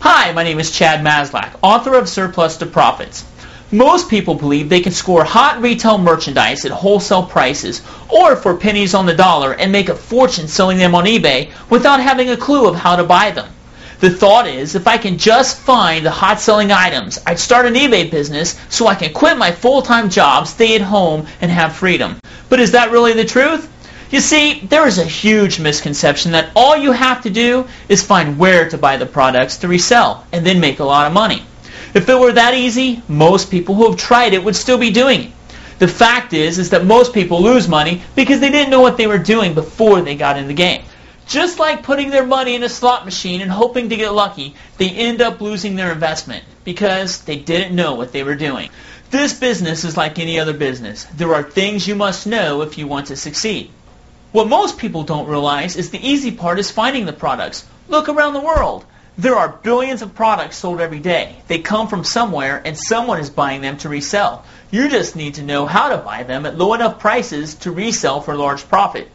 Hi, my name is Chad Maslach, author of Surplus to Profits. Most people believe they can score hot retail merchandise at wholesale prices or for pennies on the dollar and make a fortune selling them on eBay without having a clue of how to buy them. The thought is, if I can just find the hot selling items, I'd start an eBay business so I can quit my full-time job, stay at home, and have freedom. But is that really the truth? You see, there is a huge misconception that all you have to do is find where to buy the products to resell and then make a lot of money. If it were that easy, most people who have tried it would still be doing it. The fact is that most people lose money because they didn't know what they were doing before they got in the game. Just like putting their money in a slot machine and hoping to get lucky, they end up losing their investment because they didn't know what they were doing. This business is like any other business. There are things you must know if you want to succeed. What most people don't realize is the easy part is finding the products. Look around the world. There are billions of products sold every day. They come from somewhere and someone is buying them to resell. You just need to know how to buy them at low enough prices to resell for large profit.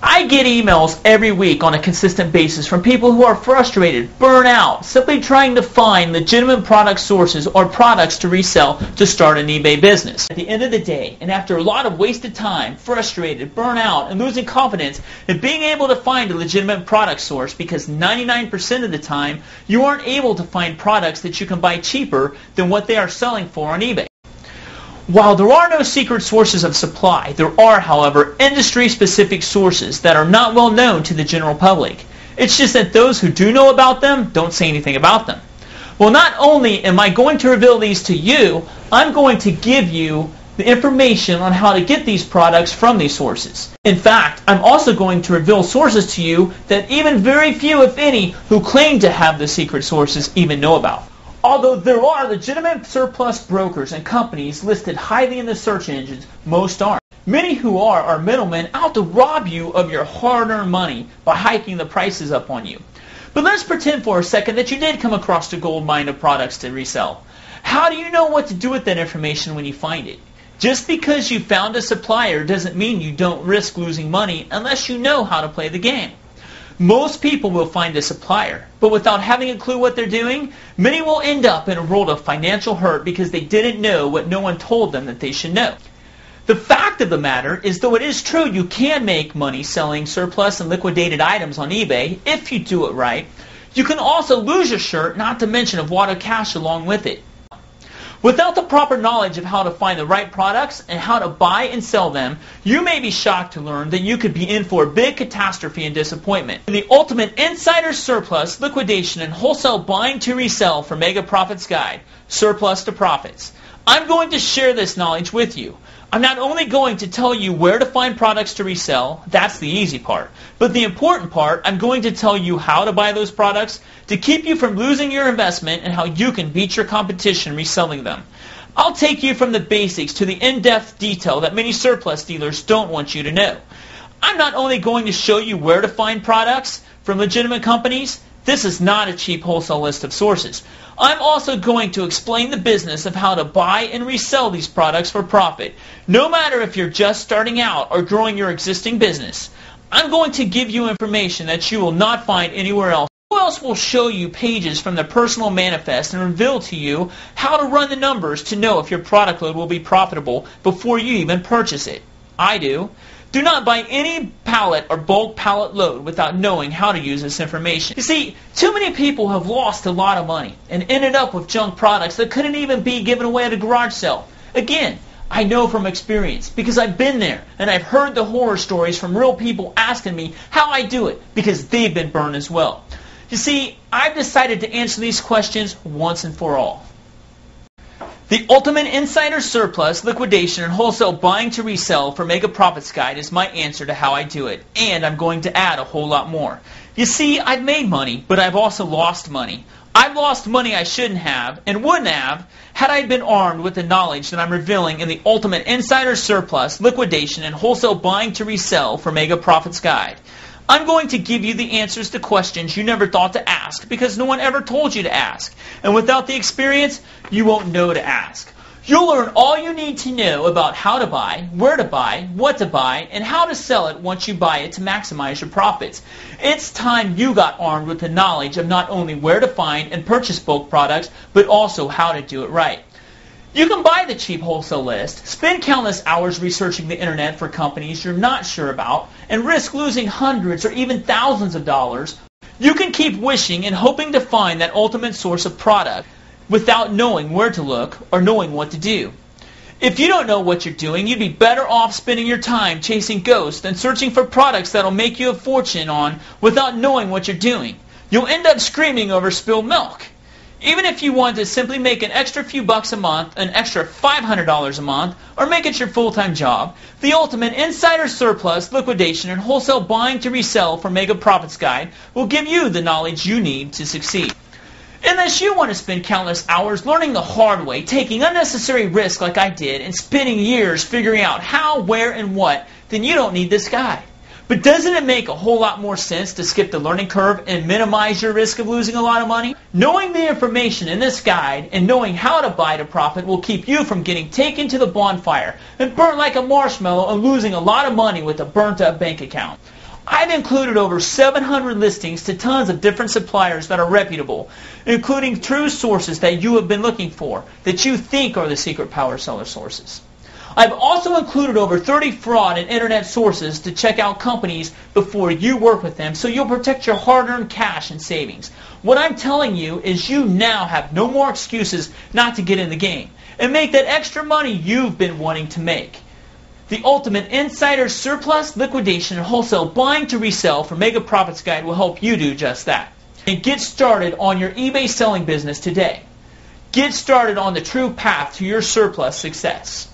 I get emails every week on a consistent basis from people who are frustrated, burnt out, simply trying to find legitimate product sources or products to resell to start an eBay business. At the end of the day, and after a lot of wasted time, frustrated, burnt out, and losing confidence in being able to find a legitimate product source because 99% of the time you aren't able to find products that you can buy cheaper than what they are selling for on eBay. While there are no secret sources of supply, there are, however, industry-specific sources that are not well known to the general public. It's just that those who do know about them don't say anything about them. Well, not only am I going to reveal these to you, I'm going to give you the information on how to get these products from these sources. In fact, I'm also going to reveal sources to you that even very few, if any, who claim to have the secret sources even know about. Although there are legitimate surplus brokers and companies listed highly in the search engines, most aren't. Many who are middlemen out to rob you of your hard-earned money by hiking the prices up on you. But let's pretend for a second that you did come across the gold mine of products to resell. How do you know what to do with that information when you find it? Just because you found a supplier doesn't mean you don't risk losing money unless you know how to play the game. Most people will find a supplier, but without having a clue what they're doing, many will end up in a world of financial hurt because they didn't know what no one told them that they should know. The fact of the matter is, though it is true you can make money selling surplus and liquidated items on eBay if you do it right, you can also lose your shirt, not to mention a wad of cash along with it. Without the proper knowledge of how to find the right products and how to buy and sell them, you may be shocked to learn that you could be in for a big catastrophe and disappointment. In the ultimate insider surplus, liquidation, and wholesale buying to resell for Mega Profits Guide, Surplus to Profits, I'm going to share this knowledge with you. I'm not only going to tell you where to find products to resell, that's the easy part, but the important part, I'm going to tell you how to buy those products to keep you from losing your investment and how you can beat your competition reselling them. I'll take you from the basics to the in-depth detail that many surplus dealers don't want you to know. I'm not only going to show you where to find products from legitimate companies. This is not a cheap wholesale list of sources. I'm also going to explain the business of how to buy and resell these products for profit, no matter if you're just starting out or growing your existing business. I'm going to give you information that you will not find anywhere else. Who else will show you pages from the personal manifest and reveal to you how to run the numbers to know if your product load will be profitable before you even purchase it? I do. Do not buy any pallet or bulk pallet load without knowing how to use this information. You see, too many people have lost a lot of money and ended up with junk products that couldn't even be given away at a garage sale. Again, I know from experience because I've been there and I've heard the horror stories from real people asking me how I do it because they've been burned as well. You see, I've decided to answer these questions once and for all. The Ultimate Insider Surplus, Liquidation, and Wholesale Buying to Resell for Mega Profits Guide is my answer to how I do it, and I'm going to add a whole lot more. You see, I've made money, but I've also lost money. I've lost money I shouldn't have and wouldn't have had I been armed with the knowledge that I'm revealing in the Ultimate Insider Surplus, Liquidation, and Wholesale Buying to Resell for Mega Profits Guide. I'm going to give you the answers to questions you never thought to ask because no one ever told you to ask. And without the experience, you won't know to ask. You'll learn all you need to know about how to buy, where to buy, what to buy, and how to sell it once you buy it to maximize your profits. It's time you got armed with the knowledge of not only where to find and purchase bulk products, but also how to do it right. You can buy the cheap wholesale list, spend countless hours researching the internet for companies you're not sure about, and risk losing hundreds or even thousands of dollars. You can keep wishing and hoping to find that ultimate source of product without knowing where to look or knowing what to do. If you don't know what you're doing, you'd be better off spending your time chasing ghosts than searching for products that'll make you a fortune on without knowing what you're doing. You'll end up screaming over spilled milk. Even if you want to simply make an extra few bucks a month, an extra $500 a month, or make it your full-time job, the ultimate insider surplus, liquidation, and wholesale buying to resell for mega profits guide will give you the knowledge you need to succeed. Unless you want to spend countless hours learning the hard way, taking unnecessary risks like I did, and spending years figuring out how, where, and what, then you don't need this guide. But doesn't it make a whole lot more sense to skip the learning curve and minimize your risk of losing a lot of money? Knowing the information in this guide and knowing how to buy to profit will keep you from getting taken to the bonfire and burnt like a marshmallow and losing a lot of money with a burnt-up bank account. I've included over 700 listings to tons of different suppliers that are reputable, including true sources that you have been looking for, that you think are the secret power seller sources. I've also included over 30 fraud and internet sources to check out companies before you work with them so you'll protect your hard-earned cash and savings. What I'm telling you is you now have no more excuses not to get in the game and make that extra money you've been wanting to make. The ultimate insider surplus, liquidation, and wholesale buying to resell for Mega Profits Guide will help you do just that. And get started on your eBay selling business today. Get started on the true path to your surplus success.